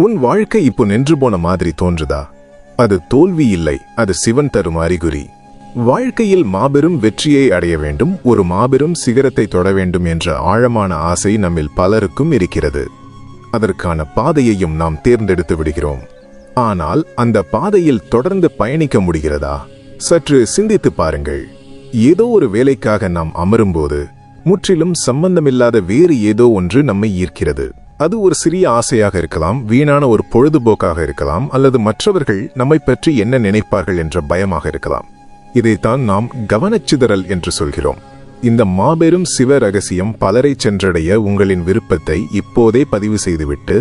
உன் வாழ்க்கை இப்போ நின்று போன மாதிரி தோன்றுதா? அது தோல்வி இல்லை, அது சிவன் தரும் அறிகுறி. வாழ்க்கையில் மாபெரும் வெற்றியை அடைய வேண்டும், ஒரு மாபெரும் சிகரத்தை தொட வேண்டும் என்ற ஆழமான ஆசை நம்மில் பலருக்கும் இருக்கிறது. அதற்கான பாதையையும் நாம் தேர்ந்தெடுத்து விடுகிறோம். ஆனால் அந்த பாதையில் தொடர்ந்து பயணிக்க முடிகிறதா? சற்று சிந்தித்து பாருங்கள். ஏதோ ஒரு வேலைக்காக நாம் அமரும்போது முற்றிலும் சம்பந்தமில்லாத வேறு ஏதோ ஒன்று நம்மை ஈர்க்கிறது. அது ஒரு சிறிய ஆசையாக இருக்கலாம், வீணான ஒரு பொழுதுபோக்காக இருக்கலாம், அல்லது மற்றவர்கள் நம்மை பற்றி என்ன நினைப்பார்கள் என்ற பயமாக இருக்கலாம். இதைத்தான் நாம் கவனச்சிதறல் என்று சொல்கிறோம். இந்த மாபெரும் சிவ ரகசியம் பலரை சென்றடைய உங்களின் விருப்பத்தை இப்போதே பதிவு செய்துவிட்டு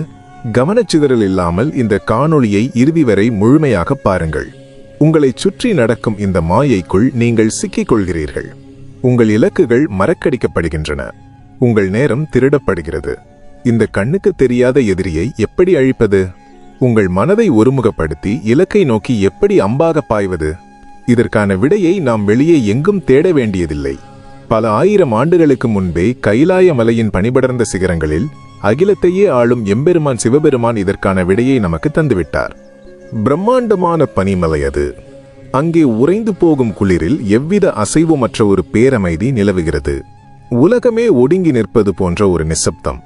கவனச்சிதறல் இல்லாமல் இந்த காணொளியை இறுதி வரை முழுமையாக பாருங்கள். உங்களை சுற்றி நடக்கும் இந்த மாயைக்குள் நீங்கள் சிக்கிக் கொள்கிறீர்கள். உங்கள் இலக்குகள் மறக்கடிக்கப்படுகின்றன. உங்கள் நேரம் திருடப்படுகிறது. இந்த கண்ணுக்கு தெரியாத எதிரியை எப்படி அழிப்பது? உங்கள் மனதை ஒருமுகப்படுத்தி இலக்கை நோக்கி எப்படி அம்பாக பாய்வது? இதற்கான விடையை நாம் வெளியே எங்கும் தேட வேண்டியதில்லை. பல ஆயிரம் ஆண்டுகளுக்கு முன்பே கைலாய மலையின் பனிபடர்ந்த சிகரங்களில் அகிலத்தையே ஆளும் எம்பெருமான் சிவபெருமான் இதற்கான விடையை நமக்கு தந்துவிட்டார். பிரம்மாண்டமான பனிமலை அது. அங்கே உறைந்து போகும் குளிரில் எவ்வித அசைவுமற்ற ஒரு பேரமைதி நிலவுகிறது. உலகமே ஒடுங்கி நிற்பது போன்ற ஒரு நிசப்தம்.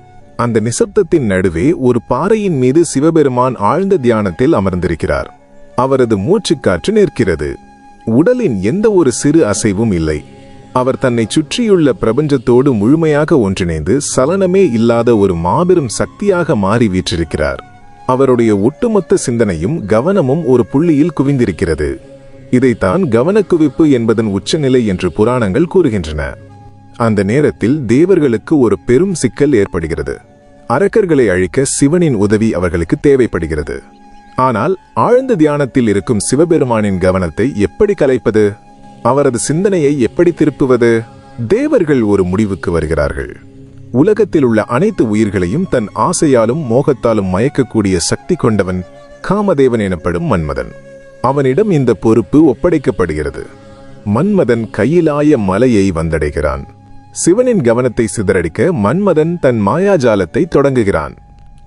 அந்த நிசப்தத்தின் நடுவே ஒரு பாறையின் மீது சிவபெருமான் ஆழ்ந்த தியானத்தில் அமர்ந்திருக்கிறார். அவரது மூச்சுக்காற்று நிற்கிறது. உடலின் எந்த ஒரு சிறு அசைவும் இல்லை. அவர் தன்னை சுற்றியுள்ள பிரபஞ்சத்தோடு முழுமையாக ஒன்றிணைந்து சலனமே இல்லாத ஒரு மாபெரும் சக்தியாக மாறி வீற்றிருக்கிறார். அவருடைய ஒட்டுமொத்த சிந்தனையும் கவனமும் ஒரு புள்ளியில் குவிந்திருக்கிறது. இதைத்தான் கவனக்குவிப்பு என்பதன் உச்சநிலை என்று புராணங்கள் கூறுகின்றன. அந்த நேரத்தில் தேவர்களுக்கு ஒரு பெரும் சிக்கல் ஏற்படுகிறது. அரக்கர்களை அழிக்க சிவனின் உதவி அவர்களுக்கு தேவைப்படுகிறது. ஆனால் ஆழ்ந்த தியானத்தில் இருக்கும் சிவபெருமானின் கவனத்தை எப்படி கலைப்பது? அவரது சிந்தனையை எப்படி திருப்புவது? தேவர்கள் ஒரு முடிவுக்கு வருகிறார்கள். உலகத்தில் உள்ள அனைத்து உயிர்களையும் தன் ஆசையாலும் மோகத்தாலும் மயக்கக்கூடிய சக்தி கொண்டவன் காமதேவன் எனப்படும் மன்மதன். அவனிடம் இந்த பொறுப்பு ஒப்படைக்கப்படுகிறது. மன்மதன் கையிலாய மலையை வந்தடைகிறான். சிவனின் கவனத்தை சிதறடிக்க மன்மதன் தன் மாயாஜாலத்தை தொடங்குகிறான்.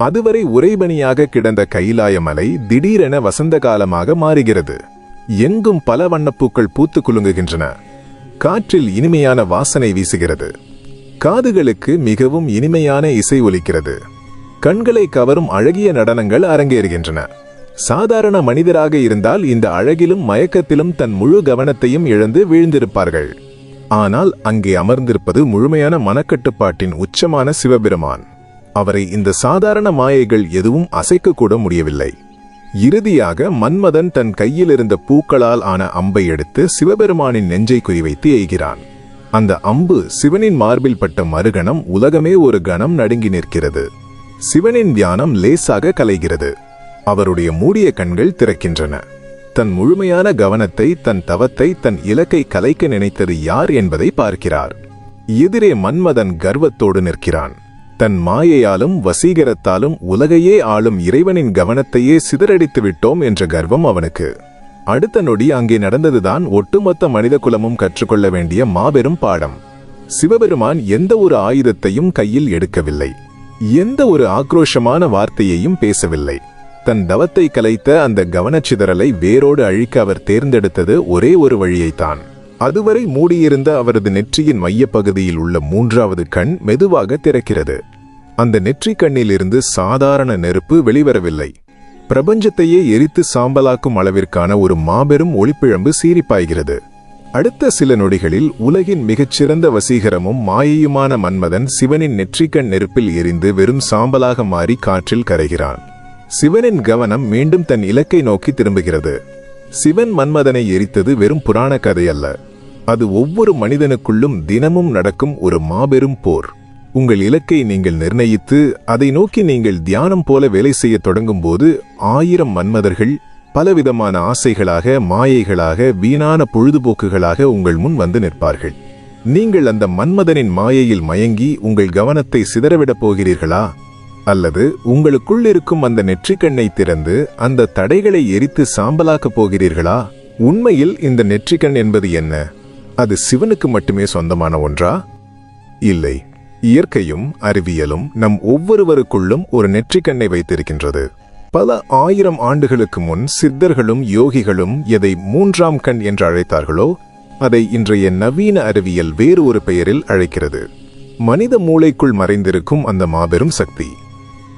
அதுவரை உறைபனியாக கிடந்த கைலாய மலை திடீரென வசந்த காலமாக மாறுகிறது. எங்கும் பல வண்ணப்பூக்கள் பூத்து குலுங்குகின்றன. காற்றில் இனிமையான வாசனை வீசுகிறது. காதுகளுக்கு மிகவும் இனிமையான இசை ஒலிக்கிறது. கண்களை கவரும் அழகிய நடனங்கள் அரங்கேறுகின்றன. சாதாரண மனிதராக இருந்தால் இந்த அழகிலும் மயக்கத்திலும் தன் முழு கவனத்தையும் இழந்து வீழ்ந்திருப்பார்கள். ஆனால் அங்கே அமர்ந்திருப்பது முழுமையான மனக்கட்டுப்பாட்டின் உச்சமான சிவபெருமான். அவரை இந்த சாதாரண மாயைகள் எதுவும் அசைக்கக்கூட முடியவில்லை. இறுதியாக மன்மதன் தன் கையில் இருந்த பூக்களால் ஆன அம்பை எடுத்து சிவபெருமானின் நெஞ்சை குறிவைத்து எய்கிறான். அந்த அம்பு சிவனின் மார்பில் பட்ட மறுகணம் உலகமே ஒரு கணம் நடுங்கி நிற்கிறது. சிவனின் தியானம் லேசாக கலைகிறது. அவருடைய மூடிய கண்கள் திறக்கின்றன. தன் முழுமையான கவனத்தை, தன் தவத்தை, தன் இலக்கை கலைக்க நினைத்தது யார் என்பதை பார்க்கிறார். எதிரே மன்மதன் கர்வத்தோடு நிற்கிறான். தன் மாயையாலும் வசீகரத்தாலும் உலகையே ஆளும் இறைவனின் கவனத்தையே சிதறடித்து விட்டோம் என்ற கர்வம் அவனுக்கு. அடுத்த நொடி அங்கே நடந்ததுதான் ஒட்டுமொத்த மனித குலமும் கற்றுக்கொள்ள வேண்டிய மாபெரும் பாடம். சிவபெருமான் எந்த ஒரு ஆயுதத்தையும் கையில் எடுக்கவில்லை. எந்த ஒரு ஆக்ரோஷமான வார்த்தையையும் பேசவில்லை. தன் தவத்தை கலைத்த அந்த கவனச்சிதறலை வேரோடு அழிக்க அவர் தேர்ந்தெடுத்தது ஒரே ஒரு வழியைத்தான். அதுவரை மூடியிருந்த அவரது நெற்றியின் மையப்பகுதியில் உள்ள மூன்றாவது கண் மெதுவாக திறக்கிறது. அந்த நெற்றி கண்ணிலிருந்து சாதாரண நெருப்பு வெளிவரவில்லை. பிரபஞ்சத்தையே எரித்து சாம்பலாக்கும் அளவிற்கான ஒரு மாபெரும் ஒளிப்பிழம்பு சீரிப்பாய்கிறது. அடுத்த சில நொடிகளில் உலகின் மிகச்சிறந்த வசீகரமும் மாயையுமான மன்மதன் சிவனின் நெற்றிக்கண் நெருப்பில் எரிந்து வெறும் சாம்பலாக மாறி காற்றில் கரைகிறான். சிவனின் கவனம் மீண்டும் தன் இலக்கை நோக்கி திரும்புகிறது. சிவன் மன்மதனை எரித்தது வெறும் புராண கதை அல்ல. அது ஒவ்வொரு மனிதனுக்குள்ளும் தினமும் நடக்கும் ஒரு மாபெரும் போர். உங்கள் இலக்கை நீங்கள் நிர்ணயித்து அதை நோக்கி நீங்கள் தியானம் போல வேலை செய்ய தொடங்கும் போது 1000 மன்மதர்கள் பலவிதமான ஆசைகளாக, மாயைகளாக, வீணான பொழுதுபோக்குகளாக உங்கள் முன் வந்து நிற்பார்கள். நீங்கள் அந்த மன்மதனின் மாயையில் மயங்கி உங்கள் கவனத்தை சிதறவிடப் போகிறீர்களா? அல்லது உங்களுக்குள் இருக்கும் அந்த நெற்றிக்கண்ணை திறந்து அந்த தடைகளை எரித்து சாம்பலாக்கப் போகிறீர்களா? உண்மையில் இந்த நெற்றிக்கண் என்பது என்ன? அது சிவனுக்கு மட்டுமே சொந்தமான ஒன்றா? இல்லை. இயற்கையும் அறிவியலும் நம் ஒவ்வொருவருக்குள்ளும் ஒரு நெற்றிக்கண்ணை வைத்திருக்கின்றது. பல 1000 ஆண்டுகளுக்கு முன் சித்தர்களும் யோகிகளும் எதை 3ஆம் கண் என்று அழைத்தார்களோ அதை இன்றைய நவீன அறிவியல் வேறு ஒரு பெயரில் அழைக்கிறது. மனித மூளைக்குள் மறைந்திருக்கும் அந்த மாபெரும் சக்தி.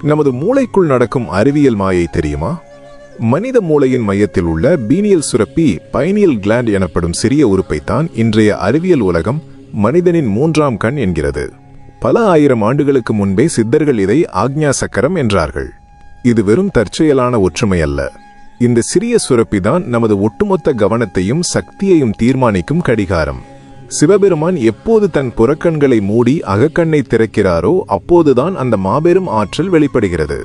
நமது மூளைக்குள் நடக்கும் அறிவியல் மாயை தெரியுமா? மனித மூளையின் மையத்தில் உள்ள பீனியல் சுரப்பி, பைனியல் கிளாண்ட் எனப்படும் சிறிய உறுப்பைத்தான் இன்றைய அறிவியல் உலகம் மனிதனின் 3ஆம் கண் என்கிறது. பல 1000 ஆண்டுகளுக்கு முன்பே சித்தர்கள் இதை ஆக்ஞா சக்கரம் என்றார்கள். இது வெறும் தற்செயலான ஒற்றுமை அல்ல. இந்த சிறிய சுரப்பிதான் நமது ஒட்டுமொத்த கவனத்தையும் சக்தியையும் தீர்மானிக்கும் கடிகாரம். சிவபெருமான் எப்போது தன் புறக்கண்களை மூடி அகக்கண்ணை திறக்கிறாரோ அப்போதுதான் அந்த மாபெரும் ஆற்றல் வெளிப்படுகிறது.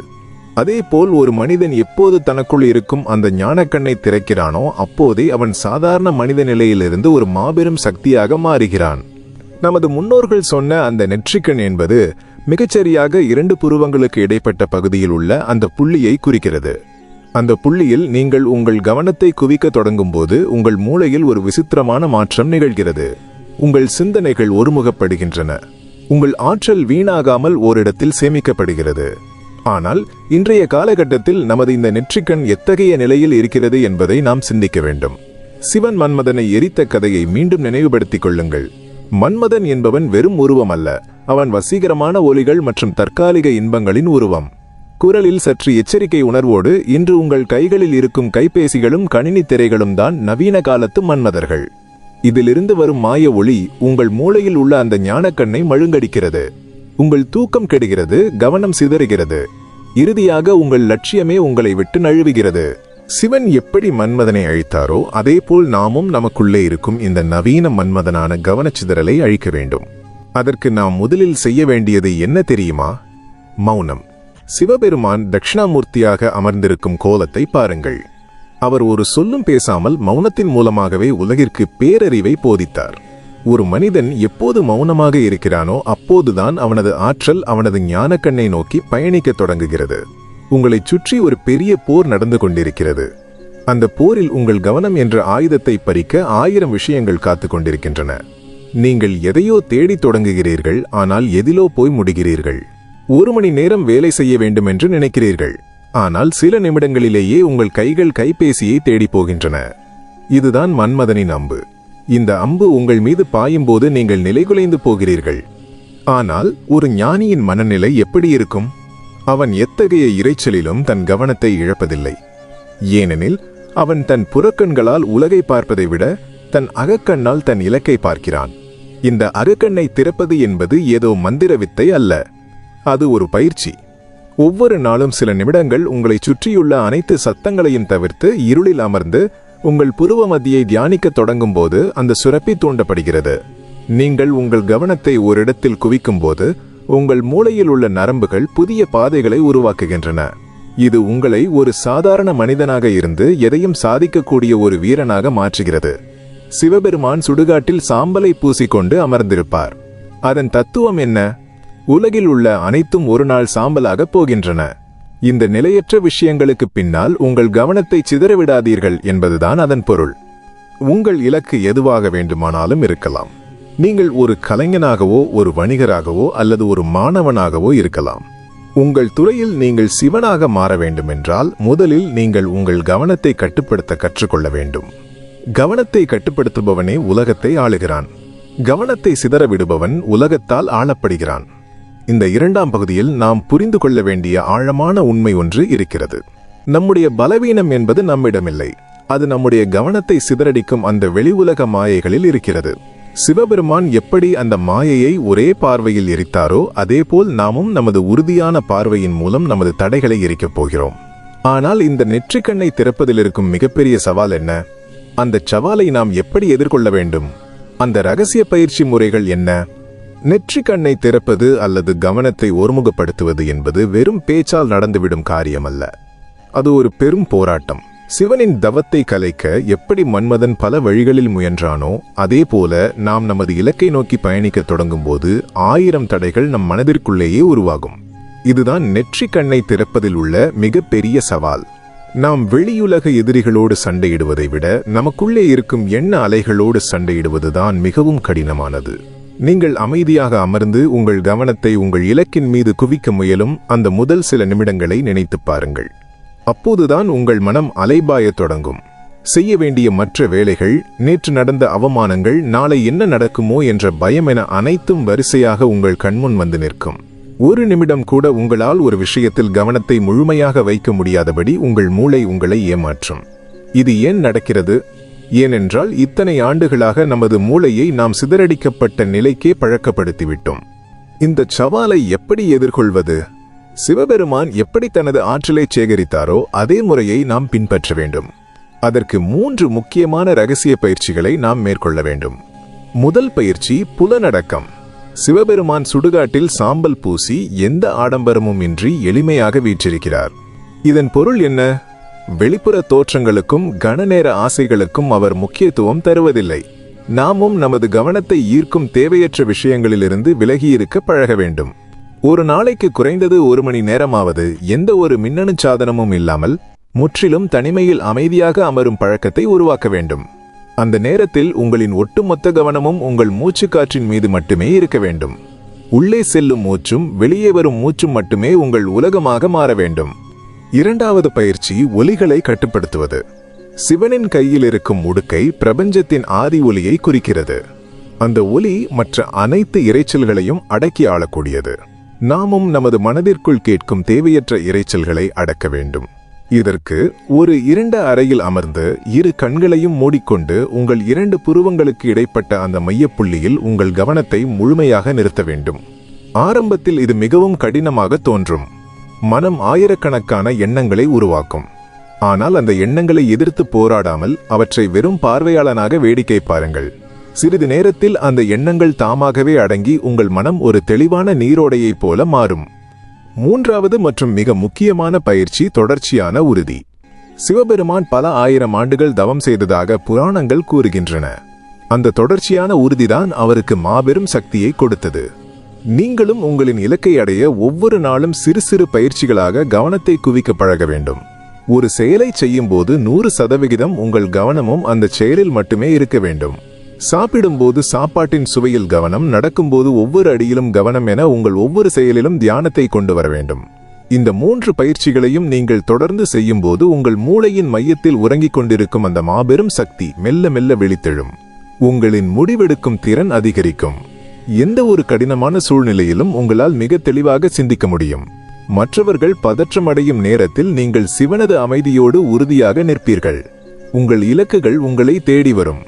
அதேபோல் ஒரு மனிதன் எப்போது தனக்குள் இருக்கும் அந்த ஞானக்கண்ணை திறக்கிறானோ அப்போதே அவன் சாதாரண மனித நிலையிலிருந்து ஒரு மாபெரும் சக்தியாக மாறுகிறான். நமது முன்னோர்கள் சொன்ன அந்த நெற்றிக்கண் என்பது மிகச்சரியாக 2 புருவங்களுக்கு இடைப்பட்ட பகுதியில் உள்ள அந்த புள்ளியை குறிக்கிறது. அந்த புள்ளியில் நீங்கள் உங்கள் கவனத்தை குவிக்க தொடங்கும் போது உங்கள் மூளையில் ஒரு விசித்திரமான மாற்றம் நிகழ்கிறது. உங்கள் சிந்தனைகள் ஒருமுகப்படுகின்றன. உங்கள் ஆற்றல் வீணாகாமல் ஓரிடத்தில் சேமிக்கப்படுகிறது. ஆனால் இன்றைய காலகட்டத்தில் நமது இந்த நெற்றிக்கண் எத்தகைய நிலையில் இருக்கிறது என்பதை நாம் சிந்திக்க வேண்டும். சிவன் மன்மதனை எரித்த கதையை மீண்டும் நினைவுபடுத்திக் கொள்ளுங்கள். மன்மதன் என்பவன் வெறும் உருவம் அல்ல, அவன் வசீகரமான ஒலிகள் மற்றும் தற்காலிக இன்பங்களின் உருவம். குரலில் சற்று எச்சரிக்கை உணர்வோடு இன்று உங்கள் கைகளில் இருக்கும் கைபேசிகளும் கணினி திரைகளும் தான் நவீன காலத்து மன்மதர்கள். இதிலிருந்து வரும் மாய ஒளி உங்கள் மூளையில் உள்ள அந்த ஞானக்கண்ணை மழுங்கடிக்கிறது. உங்கள் தூக்கம் கெடுகிறது, கவனம் சிதறுகிறது. இறுதியாக உங்கள் லட்சியமே உங்களை விட்டு நழுவுகிறது. சிவன் எப்படி மன்மதனை அழித்தாரோ அதேபோல் நாமும் நமக்குள்ளே இருக்கும் இந்த நவீன மன்மதனான கவனச்சிதறலை அழிக்க வேண்டும். அதற்கு நாம் முதலில் செய்ய வேண்டியது என்ன தெரியுமா? மௌனம். சிவபெருமான் தட்சிணாமூர்த்தியாக அமர்ந்திருக்கும் கோலத்தை பாருங்கள். அவர் ஒரு சொல்லும் பேசாமல் மௌனத்தின் மூலமாகவே உலகிற்கு பேரறிவை போதித்தார். ஒரு மனிதன் எப்போது மௌனமாக இருக்கிறானோ அப்போதுதான் அவனது ஆற்றல் அவனது ஞானக்கண்ணை நோக்கி பயணிக்க தொடங்குகிறது. உங்களைச் சுற்றி ஒரு பெரிய போர் நடந்து கொண்டிருக்கிறது. அந்த போரில் உங்கள் கவனம் என்ற ஆயுதத்தை பறிக்க 1000 விஷயங்கள் காத்து கொண்டிருக்கின்றன. நீங்கள் எதையோ தேடி தொடங்குகிறீர்கள், ஆனால் எதிலோ போய் முடிகிறீர்கள். 1 மணி நேரம் வேலை செய்ய வேண்டும் என்று நினைக்கிறீர்கள், ஆனால் சில நிமிடங்களிலேயே உங்கள் கைகள் கைபேசியை தேடி போகின்றன. இதுதான் மன்மதனின் அம்பு. இந்த அம்பு உங்கள் மீது பாயும் போது நீங்கள் நிலைகுலைந்து போகிறீர்கள். ஆனால் ஒரு ஞானியின் மனநிலை எப்படி இருக்கும்? அவன் எத்தகைய இரைச்சலிலும் தன் கவனத்தை இழப்பதில்லை. ஏனெனில் அவன் தன் புறக்கண்களால் உலகை பார்ப்பதை விட தன் அகக்கண்ணால் தன் இலக்கை பார்க்கிறான். இந்த அகக்கண்ணை திறப்பது என்பது ஏதோ மந்திர வித்தை அல்ல, அது ஒரு பயிற்சி. ஒவ்வொரு நாளும் சில நிமிடங்கள் உங்களை சுற்றியுள்ள அனைத்து சத்தங்களையும் தவிர்த்து இருளில் அமர்ந்து உங்கள் புருவ மத்தியை தியானிக்க தொடங்கும் போது அந்த சுரப்பி தூண்டப்படுகிறது. நீங்கள் உங்கள் கவனத்தை ஓரிடத்தில் குவிக்கும் போது உங்கள் மூளையில் உள்ள நரம்புகள் புதிய பாதைகளை உருவாக்குகின்றன. இது உங்களை ஒரு சாதாரண மனிதனாக இருந்து எதையும் சாதிக்கக்கூடிய ஒரு வீரனாக மாற்றுகிறது. சிவபெருமான் சுடுகாட்டில் சாம்பலை பூசிக்கொண்டு அமர்ந்திருப்பார். அதன் தத்துவம் என்ன? உலகில் உள்ள அனைத்தும் ஒரு நாள் சாம்பலாக போகின்றன. இந்த நிலையற்ற விஷயங்களுக்கு பின்னால் உங்கள் கவனத்தை சிதறவிடாதீர்கள் என்பதுதான் அதன் பொருள். உங்கள் இலக்கு எதுவாக வேண்டுமானாலும் இருக்கலாம். நீங்கள் ஒரு கலைஞனாகவோ ஒரு வணிகராகவோ அல்லது ஒரு மாணவனாகவோ இருக்கலாம். உங்கள் துறையில் நீங்கள் சிவனாக மாற வேண்டுமென்றால் முதலில் நீங்கள் உங்கள் கவனத்தை கட்டுப்படுத்த கற்றுக்கொள்ள வேண்டும். கவனத்தை கட்டுப்படுத்துபவனே உலகத்தை ஆளுகிறான். கவனத்தை சிதறவிடுபவன் உலகத்தால் ஆளப்படுகிறான். இந்த 2ஆம் பகுதியில் நாம் புரிந்து கொள்ள வேண்டிய ஆழமான உண்மை ஒன்று இருக்கிறது. நம்முடைய பலவீனம் என்பது நம்மிடமில்லை, அது நம்முடைய கவனத்தை சிதறடிக்கும் அந்த வெளி உலக மாயைகளில் இருக்கிறது. சிவபெருமான் எப்படி அந்த மாயையை ஒரே பார்வையில் எரித்தாரோ அதேபோல் நாமும் நமது உறுதியான பார்வையின் மூலம் நமது தடைகளை எரிக்கப் போகிறோம். ஆனால் இந்த நெற்றிக்கண்ணை திறப்பதில் இருக்கும் மிகப்பெரிய சவால் என்ன? அந்த சவாலை நாம் எப்படி எதிர்கொள்ள வேண்டும்? அந்த இரகசிய பயிற்சி முறைகள் என்ன? நெற்றிக்கண்ணை திறப்பது அல்லது கவனத்தை ஒருமுகப்படுத்துவது என்பது வெறும் பேச்சால் நடந்துவிடும் காரியமல்ல. அது ஒரு பெரும் போராட்டம். சிவனின் தவத்தை கலைக்க எப்படி மன்மதன் பல வழிகளில் முயன்றானோ அதே போல நாம் நமது இலக்கை நோக்கி பயணிக்க தொடங்கும் போது 1000 தடைகள் நம் மனதிற்குள்ளேயே உருவாகும். இதுதான் நெற்றிக்கண்ணை திறப்பதில் உள்ள மிகப்பெரிய சவால். நாம் வெளியுலக எதிரிகளோடு சண்டையிடுவதை விட நமக்குள்ளே இருக்கும் எண்ண அலைகளோடு சண்டையிடுவதுதான் மிகவும் கடினமானது. நீங்கள் அமைதியாக அமர்ந்து உங்கள் கவனத்தை உங்கள் இலக்கின் மீது குவிக்க முயலும் அந்த முதல் சில நிமிடங்களை நினைத்து பாருங்கள். அப்போதுதான் உங்கள் மனம் அலைபாயத் தொடங்கும். செய்ய வேண்டிய மற்ற வேலைகள், நேற்று நடந்த அவமானங்கள், நாளை என்ன நடக்குமோ என்ற பயம் என அனைத்தும் வரிசையாக உங்கள் கண்முன் வந்து நிற்கும். ஒரு நிமிடம் கூட உங்களால் ஒரு விஷயத்தில் கவனத்தை முழுமையாக வைக்க முடியாதபடி உங்கள் மூளை உங்களை ஏமாற்றும். இது ஏன் நடக்கிறது? ஏனென்றால் இத்தனை ஆண்டுகளாக நமது மூளையை நாம் சிதறடிக்கப்பட்ட நிலைக்கே பழக்கப்படுத்திவிட்டோம். இந்த சவாலை எப்படி எதிர்கொள்வது? சிவபெருமான் எப்படி தனது ஆற்றலை சேகரித்தாரோ அதே முறையை நாம் பின்பற்ற வேண்டும். அதற்கு 3 முக்கியமான ரகசிய பயிற்சிகளை நாம் மேற்கொள்ள வேண்டும். முதல் பயிற்சி புலனடக்கம். சிவபெருமான் சுடுகாட்டில் சாம்பல் பூசி எந்த ஆடம்பரமும் இன்றி எளிமையாக வீற்றிருக்கிறார். இதன் பொருள் என்ன? வெளிப்புற தோற்றங்களுக்கும் கணநேர ஆசைகளுக்கும் அவர் முக்கியத்துவம் தருவதில்லை. நாமும் நமது கவனத்தை ஈர்க்கும் தேவையற்ற விஷயங்களிலிருந்து விலகியிருக்க பழக வேண்டும். ஒரு நாளைக்கு குறைந்தது 1 மணி நேரமாவது எந்த ஒரு மின்னணு சாதனமும் இல்லாமல் முற்றிலும் தனிமையில் அமைதியாக அமரும் பழக்கத்தை உருவாக்க வேண்டும். அந்த நேரத்தில் உங்களின் ஒட்டுமொத்த கவனமும் உங்கள் மூச்சுக்காற்றின் மீது மட்டுமே இருக்க வேண்டும். உள்ளே செல்லும் மூச்சும் வெளியே வரும் மூச்சும் மட்டுமே உங்கள் உலகமாக மாற வேண்டும். இரண்டாவது பயிற்சி ஒலிகளை கட்டுப்படுத்துவது. சிவனின் கையில் இருக்கும் உடுக்கை பிரபஞ்சத்தின் ஆதி ஒலியை குறிக்கிறது. அந்த ஒலி மற்ற அனைத்து இரைச்சல்களையும் அடக்கி ஆளக்கூடியது. நாமும் நமது மனதிற்குள் கேட்கும் தேவையற்ற இரைச்சல்களை அடக்க வேண்டும். இதற்கு ஒரு இருண்ட அறையில் அமர்ந்து 2 கண்களையும் மூடிக்கொண்டு உங்கள் 2 புருவங்களுக்கு இடைப்பட்ட அந்த மையப்புள்ளியில் உங்கள் கவனத்தை முழுமையாக நிறுத்த வேண்டும். ஆரம்பத்தில் இது மிகவும் கடினமாக தோன்றும். மனம் ஆயிரக்கணக்கான எண்ணங்களை உருவாக்கும். ஆனால் அந்த எண்ணங்களை எதிர்த்து போராடாமல் அவற்றை வெறும் பார்வையாளனாக வேடிக்கை பாருங்கள். சிறிது நேரத்தில் அந்த எண்ணங்கள் தாமாகவே அடங்கி உங்கள் மனம் ஒரு தெளிவான நீரோடையைப் போல மாறும். மூன்றாவது மற்றும் மிக முக்கியமான பயிற்சி தொடர்ச்சியான உறுதி. சிவபெருமான் பல 1000 ஆண்டுகள் தவம் செய்ததாக புராணங்கள் கூறுகின்றன. அந்த தொடர்ச்சியான உறுதிதான் அவருக்கு மாபெரும் சக்தியை கொடுத்தது. நீங்களும் உங்களின் இலக்கை அடைய ஒவ்வொரு நாளும் சிறு சிறு பயிற்சிகளாக கவனத்தை குவிக்க பழக வேண்டும். ஒரு செயலை செய்யும் போது 100% உங்கள் கவனமும் அந்த செயலில் மட்டுமே இருக்க வேண்டும். சாப்பிடும்போது சாப்பாட்டின் சுவையில் கவனம், நடக்கும்போது ஒவ்வொரு அடியிலும் கவனம் என உங்கள் ஒவ்வொரு செயலிலும் தியானத்தை கொண்டு வர வேண்டும். இந்த 3 பயிற்சிகளையும் நீங்கள் தொடர்ந்து செய்யும் போது உங்கள் மூளையின் மையத்தில் உறங்கிக் கொண்டிருக்கும் அந்த மாபெரும் சக்தி மெல்ல மெல்ல விழித்தெழும். உங்களின் முடிவெடுக்கும் திறன் அதிகரிக்கும். எந்த ஒரு கடினமான சூழ்நிலையிலும் உங்களால் மிக தெளிவாக சிந்திக்க முடியும். மற்றவர்கள் பதற்றமடையும் நேரத்தில் நீங்கள் சிவனது அமைதியோடு உறுதியாக நிற்பீர்கள். உங்கள் இலக்குகள் உங்களை தேடி வரும்.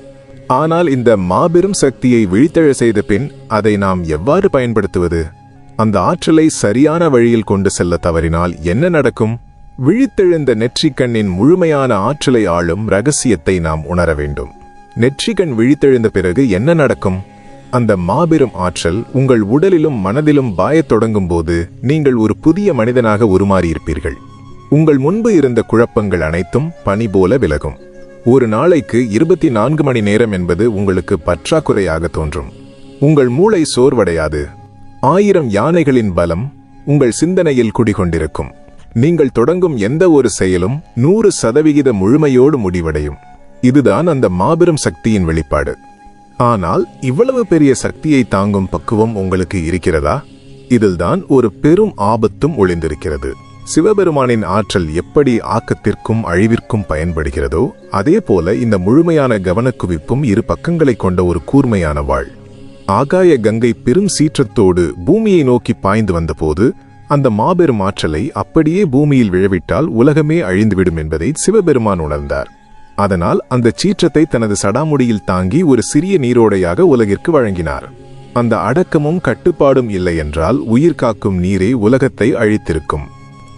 ஆனால் இந்த மாபெரும் சக்தியை விழித்தெழ செய்த பின் அதை நாம் எவ்வாறு பயன்படுத்துவது? அந்த ஆற்றலை சரியான வழியில் கொண்டு செல்ல தவறினால் என்ன நடக்கும்? விழித்தெழுந்த நெற்றிக்கண்ணின் முழுமையான ஆற்றலை ஆளும் ரகசியத்தை நாம் உணர வேண்டும். நெற்றிக்கண் விழித்தெழுந்த பிறகு என்ன நடக்கும்? அந்த மாபெரும் ஆற்றல் உங்கள் உடலிலும் மனதிலும் பாயத் தொடங்கும் போது நீங்கள் ஒரு புதிய மனிதனாக உருமாறியிருப்பீர்கள். உங்கள் முன்பு இருந்த குழப்பங்கள் அனைத்தும் பனி போல விலகும். ஒரு நாளைக்கு 24 மணி நேரம் என்பது உங்களுக்கு பற்றாக்குறையாக தோன்றும். உங்கள் மூளை சோர்வடையாது. 1000 யானைகளின் பலம் உங்கள் சிந்தனையில் குடிகொண்டிருக்கும். நீங்கள் தொடங்கும் எந்த ஒரு செயலும் 100% முழுமையோடு முடிவடையும். இதுதான் அந்த மாபெரும் சக்தியின் வெளிப்பாடு. ஆனால் இவ்வளவு பெரிய சக்தியை தாங்கும் பக்குவம் உங்களுக்கு இருக்கிறதா? இதில்தான் ஒரு பெரும் ஆபத்தும் ஒளிந்திருக்கிறது. சிவபெருமானின் ஆற்றல் எப்படி ஆக்கத்திற்கும் அழிவிற்கும் பயன்படுகிறதோ அதே போல இந்த முழுமையான கவனக்குவிப்பும் 2 பக்கங்களை கொண்ட ஒரு கூர்மையான வாள். ஆகாய கங்கை பெரும் சீற்றத்தோடு பூமியை நோக்கி பாய்ந்து வந்தபோது அந்த மாபெரும் ஆற்றலை அப்படியே பூமியில் விழவிட்டால் உலகமே அழிந்துவிடும் என்பதை சிவபெருமான் உணர்ந்தார். அதனால் அந்த சீற்றத்தை தனது சடாமுடியில் தாங்கி ஒரு சிறிய நீரோடையாக உலகிற்கு வழங்கினார். அந்த அடக்கமும் கட்டுப்பாடும் இல்லை என்றால் உயிர் காக்கும் நீரே உலகத்தை அழித்திருக்கும்.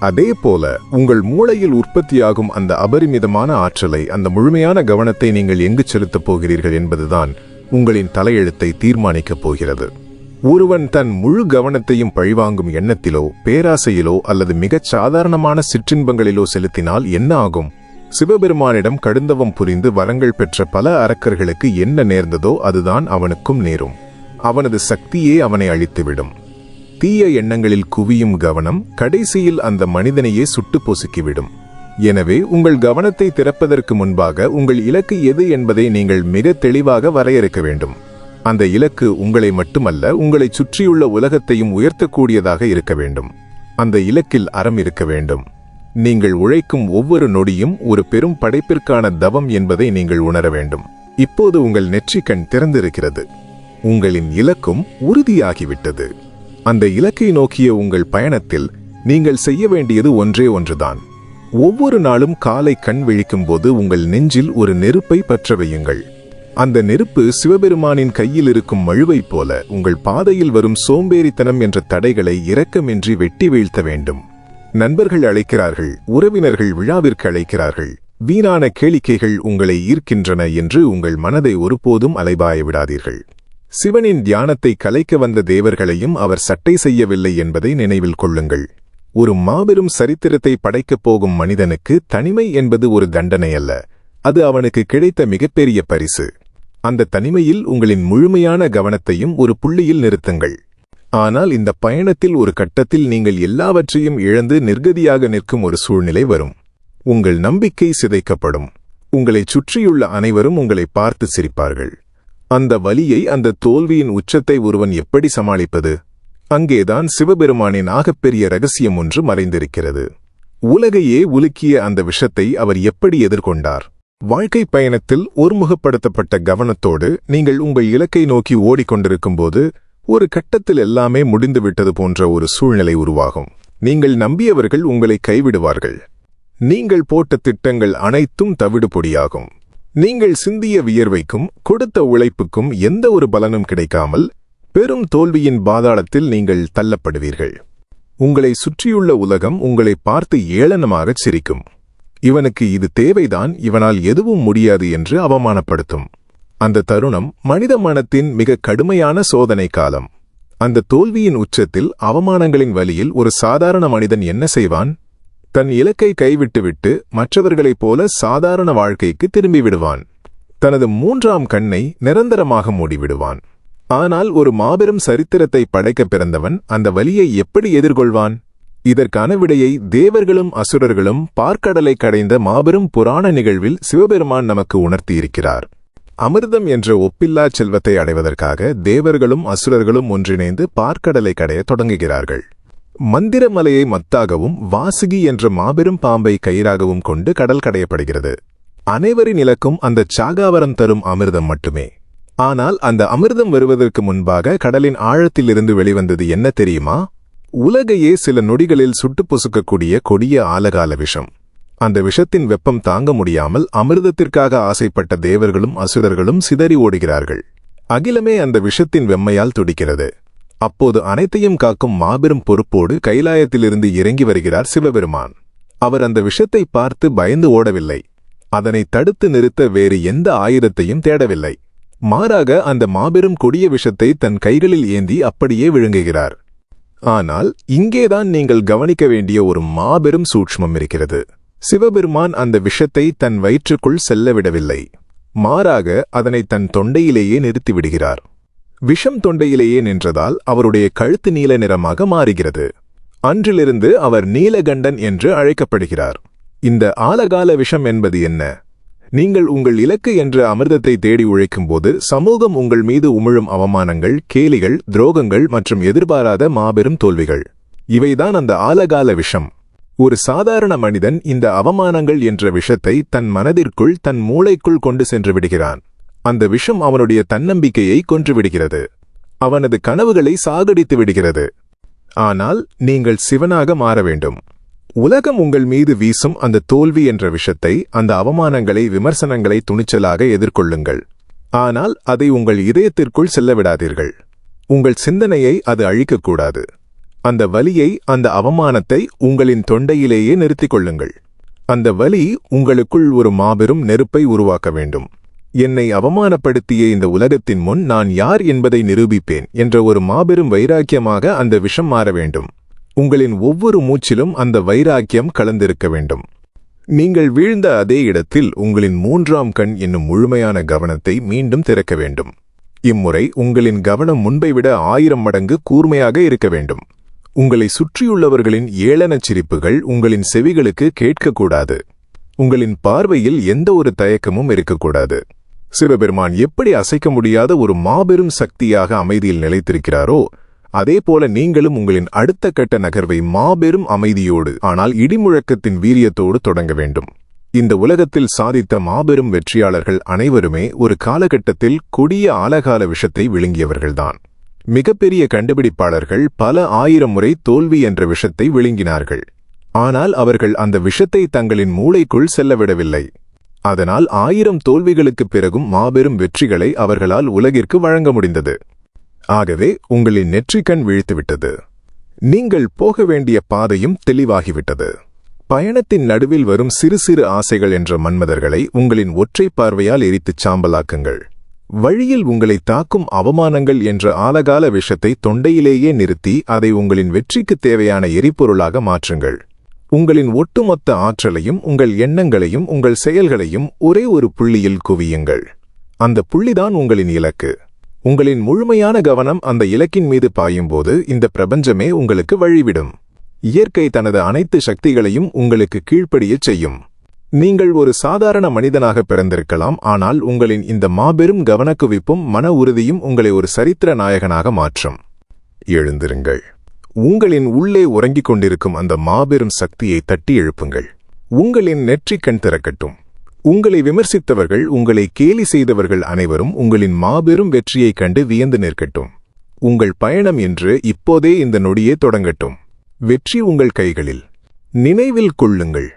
அதே போல உங்கள் மூளையில் உற்பத்தியாகும் அந்த அபரிமிதமான ஆற்றலை, அந்த முழுமையான கவனத்தை நீங்கள் எங்கு செலுத்தப் போகிறீர்கள் என்பதுதான் உங்களின் தலையெழுத்தை தீர்மானிக்கப் போகிறது. ஒருவன் தன் முழு கவனத்தையும் பழிவாங்கும் எண்ணத்திலோ பேராசையிலோ அல்லது மிகச் சாதாரணமான சிற்றின்பங்களிலோ செலுத்தினால் என்ன ஆகும்? சிவபெருமானிடம் கடுந்தவம் புரிந்து வரங்கள் பெற்ற பல அரக்கர்களுக்கு என்ன நேர்ந்ததோ அதுதான் அவனுக்கும் நேரும். அவனது சக்தியே அவனை அழித்துவிடும். தீய எண்ணங்களில் குவியும் கவனம் கடைசியில் அந்த மனிதனையே சுட்டு பொசுக்கிவிடும். எனவே உங்கள் கவனத்தை திறப்பதற்கு முன்பாக உங்கள் இலக்கு எது என்பதை நீங்கள் மிக தெளிவாக வரையறுக்க வேண்டும். அந்த இலக்கு உங்களை மட்டுமல்ல, உங்களை சுற்றியுள்ள உலகத்தையும் உயர்த்தக்கூடியதாக இருக்க வேண்டும். அந்த இலக்கில் அறம் இருக்க வேண்டும். நீங்கள் உழைக்கும் ஒவ்வொரு நொடியும் ஒரு பெரும் படைப்பிற்கான தவம் என்பதை நீங்கள் உணர வேண்டும். இப்போது உங்கள் நெற்றிக்கண் திறந்திருக்கிறது. உங்களின் இலக்கும் உறுதியாகிவிட்டது. அந்த இலக்கை நோக்கிய உங்கள் பயணத்தில் நீங்கள் செய்ய வேண்டியது ஒன்றே ஒன்றுதான். ஒவ்வொரு நாளும் காலை கண் விழிக்கும் போது உங்கள் நெஞ்சில் ஒரு நெருப்பை பற்ற வையுங்கள். அந்த நெருப்பு சிவபெருமானின் கையில் இருக்கும் மழுவை போல உங்கள் பாதையில் வரும் சோம்பேறித்தனம் என்ற தடைகளை இரக்கமின்றி வெட்டி வீழ்த்த வேண்டும். நண்பர்கள் அழைக்கிறார்கள், உறவினர்கள் விழாவிற்கு அழைக்கிறார்கள், வீணான கேளிக்கைகள் உங்களை ஈர்க்கின்றன என்று உங்கள் மனதை ஒருபோதும் அலைபாய விடாதீர்கள். சிவனின் தியானத்தை கலைக்க வந்த தேவர்களையும் அவர் சட்டை செய்யவில்லை என்பதை நினைவில் கொள்ளுங்கள். ஒரு மாபெரும் சரித்திரத்தை படைக்கப் போகும் மனிதனுக்கு தனிமை என்பது ஒரு தண்டனை அல்ல, அது அவனுக்கு கிடைத்த மிகப்பெரிய பரிசு. அந்த தனிமையில் உங்களின் முழுமையான கவனத்தையும் ஒரு புள்ளியில் நிறுத்துங்கள். ஆனால் இந்த பயணத்தில் ஒரு கட்டத்தில் நீங்கள் எல்லாவற்றையும் இழந்து நிர்கதியாக நிற்கும் ஒரு சூழ்நிலை வரும். உங்கள் நம்பிக்கை சிதைக்கப்படும். உங்களைச் சுற்றியுள்ள அனைவரும் உங்களை பார்த்து சிரிப்பார்கள். அந்த வலியை, அந்த தோல்வியின் உச்சத்தை ஒருவன் எப்படி சமாளிப்பது? அங்கேதான் சிவபெருமானின் ஆகப்பெரிய ரகசியம் ஒன்று மறைந்திருக்கிறது. உலகையே உலுக்கிய அந்த விஷத்தை அவர் எப்படி எதிர்கொண்டார்? வாழ்க்கை பயணத்தில் ஒருமுகப்படுத்தப்பட்ட கவனத்தோடு நீங்கள் உங்கள் இலக்கை நோக்கி ஓடிக்கொண்டிருக்கும் போது ஒரு கட்டத்தில் எல்லாமே முடிந்துவிட்டது போன்ற ஒரு சூழ்நிலை உருவாகும். நீங்கள் நம்பியவர்கள் உங்களை கைவிடுவார்கள். நீங்கள் போட்ட திட்டங்கள் அனைத்தும் தவிடுபொடியாகும். நீங்கள் சிந்திய வியர்வைக்கும் கொடுத்த உழைப்புக்கும் எந்த ஒரு பலனும் கிடைக்காமல் பெரும் தோல்வியின் பாதாளத்தில் நீங்கள் தள்ளப்படுவீர்கள். உங்களை சுற்றியுள்ள உலகம் உங்களை பார்த்து ஏளனமாகச் சிரிக்கும். இவனுக்கு இது தேவைதான், இவனால் எதுவும் முடியாது என்று அவமானப்படுத்தும். அந்த தருணம் மனித மனத்தின் மிக கடுமையான சோதனை காலம். அந்த தோல்வியின் உச்சத்தில், அவமானங்களின் வலியில் ஒரு சாதாரண மனிதன் என்ன செய்வான்? தன் இலக்கை கைவிட்டுவிட்டு மற்றவர்களைப் போல சாதாரண வாழ்க்கைக்கு திரும்பிவிடுவான். தனது மூன்றாம் கண்ணை நிரந்தரமாக மூடிவிடுவான். ஆனால் ஒரு மாபெரும் சரித்திரத்தை படைக்க பிறந்தவன் அந்த வலியை எப்படி எதிர்கொள்வான்? இதற்கான விடையை தேவர்களும் அசுரர்களும் பார்க்கடலை கடைந்த மாபெரும் புராண நிகழ்வில் சிவபெருமான் நமக்கு உணர்த்தியிருக்கிறார். அமிர்தம் என்ற ஒப்பில்லா செல்வத்தை அடைவதற்காக தேவர்களும் அசுரர்களும் ஒன்றிணைந்து பார்க்கடலை கடைய தொடங்குகிறார்கள். மந்திரமலையை மத்தாகவும் வாசுகி என்ற மாபெரும் பாம்பை கயிறாகவும் கொண்டு கடல் கடையப்படுகிறது. அனைவரின் இலக்கும் அந்த சாகாவரம் தரும் அமிர்தம் மட்டுமே. ஆனால் அந்த அமிர்தம் வருவதற்கு முன்பாக கடலின் ஆழத்திலிருந்து வெளிவந்தது என்ன தெரியுமா? உலகையே சில நொடிகளில் சுட்டுப் பொசுக்கக்கூடிய கொடிய ஆலகால விஷம். அந்த விஷத்தின் வெப்பம் தாங்க முடியாமல் அமிர்தத்திற்காக ஆசைப்பட்ட தேவர்களும் அசுரர்களும் சிதறி ஓடுகிறார்கள். அகிலமே அந்த விஷத்தின் வெம்மையால் துடிக்கிறது. அப்போது அனைத்தையும் காக்கும் மாபெரும் பொறுப்போடு கைலாயத்திலிருந்து இறங்கி வருகிறார் சிவபெருமான். அவர் அந்த விஷத்தை பார்த்து பயந்து ஓடவில்லை. அதனை தடுத்து நிறுத்த வேறு எந்த ஆயுதத்தையும் தேடவில்லை. மாறாக அந்த மாபெரும் கொடிய விஷத்தை தன் கைகளில் ஏந்தி அப்படியே விழுங்குகிறார். ஆனால் இங்கேதான் நீங்கள் கவனிக்க வேண்டிய ஒரு மாபெரும் சூட்சுமம் இருக்கிறது. சிவபெருமான் அந்த விஷத்தை தன் வயிற்றுக்குள் செல்லவிடவில்லை. மாறாக அதனை தன் தொண்டையிலேயே நிறுத்திவிடுகிறார். விஷம் தொண்டையிலேயே நின்றதால் அவருடைய கழுத்து நீல நிறமாக மாறுகிறது. அன்றிலிருந்து அவர் நீலகண்டன் என்று அழைக்கப்படுகிறார். இந்த ஆலகால விஷம் என்பது என்ன? நீங்கள் உங்கள் இலக்கு என்ற அமிர்தத்தை தேடி உழைக்கும்போது சமூகம் உங்கள் மீது உமிழும் அவமானங்கள், கேலிகள், துரோகங்கள் மற்றும் எதிர்பாராத மாபெரும் தோல்விகள், இவைதான் அந்த ஆலகால விஷம். ஒரு சாதாரண மனிதன் இந்த அவமானங்கள் என்ற விஷத்தை தன் மனதிற்குள், தன் மூளைக்குள் கொண்டு சென்று விடுகிறான். அந்த விஷம் அவனுடைய தன்னம்பிக்கையை கொன்றுவிடுகிறது. அவனது கனவுகளை சாகடித்து விடுகிறது. ஆனால் நீங்கள் சிவனாக மாற வேண்டும். உலகம் உங்கள் மீது வீசும் அந்த தோல்வி என்ற விஷத்தை, அந்த அவமானங்களை, விமர்சனங்களை துணிச்சலாக எதிர்கொள்ளுங்கள். ஆனால் அதை உங்கள் இதயத்திற்குள் செல்லவிடாதீர்கள். உங்கள் சிந்தனையை அது அழிக்கக்கூடாது. அந்த வலியை, அந்த அவமானத்தை உங்களின் தொண்டையிலேயே நிறுத்திக் கொள்ளுங்கள். அந்த வலி உங்களுக்குள் ஒரு மாபெரும் நெருப்பை உருவாக்க வேண்டும். என்னை அவமானப்படுத்திய இந்த உலகத்தின் முன் நான் யார் என்பதை நிரூபிப்பேன் என்ற ஒரு மாபெரும் வைராக்கியமாக அந்த விஷம் மாற வேண்டும். உங்களின் ஒவ்வொரு மூச்சிலும் அந்த வைராக்கியம் கலந்திருக்க வேண்டும். நீங்கள் வீழ்ந்த அதே இடத்தில் உங்களின் மூன்றாம் கண் என்னும் முழுமையான கவனத்தை மீண்டும் திறக்க வேண்டும். இம்முறை உங்களின் கவனம் முன்பை விட 1000 மடங்கு கூர்மையாக இருக்க வேண்டும். உங்களை சுற்றியுள்ளவர்களின் ஏளனச் சிரிப்புகள் உங்களின் செவிகளுக்கு கேட்கக்கூடாது. உங்களின் பார்வையில் எந்த ஒரு தயக்கமும் இருக்கக்கூடாது. சிவபெருமான் எப்படி அசைக்க முடியாத ஒரு மாபெரும் சக்தியாக அமைதியில் நிலைத்திருக்கிறாரோ, அதேபோல நீங்களும் உங்களின் அடுத்த கட்ட நகர்வை மாபெரும் அமைதியோடு ஆனால் இடிமுழக்கத்தின் வீரியத்தோடு தொடங்க வேண்டும். இந்த உலகத்தில் சாதித்த மாபெரும் வெற்றியாளர்கள் அனைவருமே ஒரு காலகட்டத்தில் கொடிய ஆலகால விஷத்தை விழுங்கியவர்கள்தான். மிகப்பெரிய கண்டுபிடிப்பாளர்கள் பல 1000 முறை தோல்வி என்ற விஷத்தை விழுங்கினார்கள். ஆனால் அவர்கள் அந்த விஷத்தை தங்களின் மூளைக்குள் செல்லவிடவில்லை. அதனால் 1000 தோல்விகளுக்குப் பிறகும் மாபெரும் வெற்றிகளை அவர்களால் உலகிற்கு வழங்க முடிந்தது. ஆகவே உங்களின் நெற்றிக்கண் விழித்துவிட்டது. நீங்கள் போக வேண்டிய பாதையும் தெளிவாகிவிட்டது. பயணத்தின் நடுவில் வரும் சிறு சிறு ஆசைகள் என்ற மன்மதர்களை உங்களின் ஒற்றை பார்வையால் எரித்துச் சாம்பலாக்குங்கள். வழியில் உங்களை தாக்கும் அவமானங்கள் என்ற ஆலகால விஷத்தை தொண்டையிலேயே நிறுத்தி அதை உங்களின் வெற்றிக்கு தேவையான எரிபொருளாக மாற்றுங்கள். உங்களின் ஒட்டுமொத்த ஆற்றலையும் உங்கள் எண்ணங்களையும் உங்கள் செயல்களையும் ஒரே ஒரு புள்ளியில் குவியுங்கள். அந்த புள்ளிதான் உங்களின் இலக்கு. உங்களின் முழுமையான கவனம் அந்த இலக்கின் மீது பாயும்போது இந்த பிரபஞ்சமே உங்களுக்கு வழிவிடும். இயற்கை தனது அனைத்து சக்திகளையும் உங்களுக்கு கீழ்ப்படியச் செய்யும். நீங்கள் ஒரு சாதாரண மனிதனாக பிறந்திருக்கலாம், ஆனால் உங்களின் இந்த மாபெரும் கவனக்குவிப்பும் மன உறுதியும் உங்களை ஒரு சரித்திர நாயகனாக மாற்றும். எழுந்திருங்கள். உங்களின் உள்ளே உறங்கிக் கொண்டிருக்கும் அந்த மாபெரும் சக்தியை தட்டி எழுப்புங்கள். உங்களின் நெற்றிக்கண் திறக்கட்டும். உங்களை விமர்சித்தவர்கள், உங்களை கேலி செய்தவர்கள் அனைவரும் உங்களின் மாபெரும் வெற்றியைக் கண்டு வியந்து நிற்கட்டும். உங்கள் பயணம் என்று இப்போதே இந்த நொடியே தொடங்கட்டும். வெற்றி உங்கள் கைகளில். நினைவில் கொள்ளுங்கள்,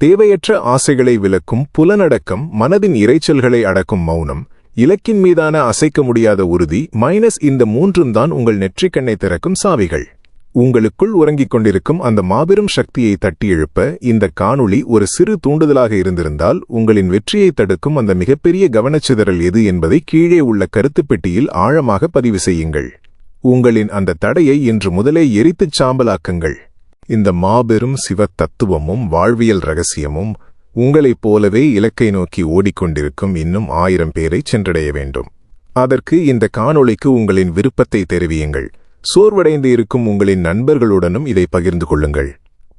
தேவையற்ற ஆசைகளை விலக்கும் புலனடக்கம், மனதின் இரைச்சல்களை அடக்கும் மௌனம், இலக்கின் மீதான அசைக்க முடியாத உறுதி மைனஸ் இந்த மூன்றும் தான் உங்கள் நெற்றிக்கண்ணை திறக்கும் சாவிகள். உங்களுக்குள் உறங்கிக் கொண்டிருக்கும் அந்த மாபெரும் சக்தியை தட்டி எழுப்ப இந்த காணொளி ஒரு சிறு தூண்டுதலாக இருந்திருந்தால், உங்களின் வெற்றியை தடுக்கும் அந்த மிகப்பெரிய கவனச்சிதறல் எது என்பதை கீழே உள்ள கருத்துப் பெட்டியில் ஆழமாக பதிவு செய்யுங்கள். உங்களின் அந்த தடையை இன்று முதலே எரித்துச் சாம்பலாக்குங்கள். இந்த மாபெரும் சிவ தத்துவமும் வாழ்வியல் ரகசியமும் உங்களைப் போலவே இலக்கை நோக்கி ஓடிக்கொண்டிருக்கும் இன்னும் 1000 பேரை சென்றடைய வேண்டும். அதற்கு இந்த காணொளிக்கு உங்களின் விருப்பத்தை தெரிவியுங்கள். சோர்வடைந்து இருக்கும் உங்களின் நண்பர்களுடனும் இதை பகிர்ந்து கொள்ளுங்கள்.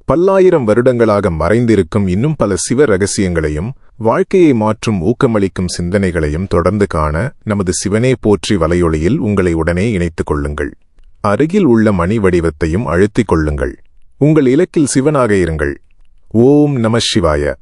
பல்லாயிரம் வருடங்களாக மறைந்திருக்கும் இன்னும் பல சிவ ரகசியங்களையும் வாழ்க்கையை மாற்றும் ஊக்கமளிக்கும் சிந்தனைகளையும் தொடர்ந்து காண நமது சிவனே போற்றி வலையொலியில் உங்களை உடனே இணைத்துக் கொள்ளுங்கள். அருகில் உள்ள மணி வடிவத்தையும் அழுத்திக் கொள்ளுங்கள். உங்கள் இலக்கில் சிவனாக இருங்கள். ஓம் நம சிவாய.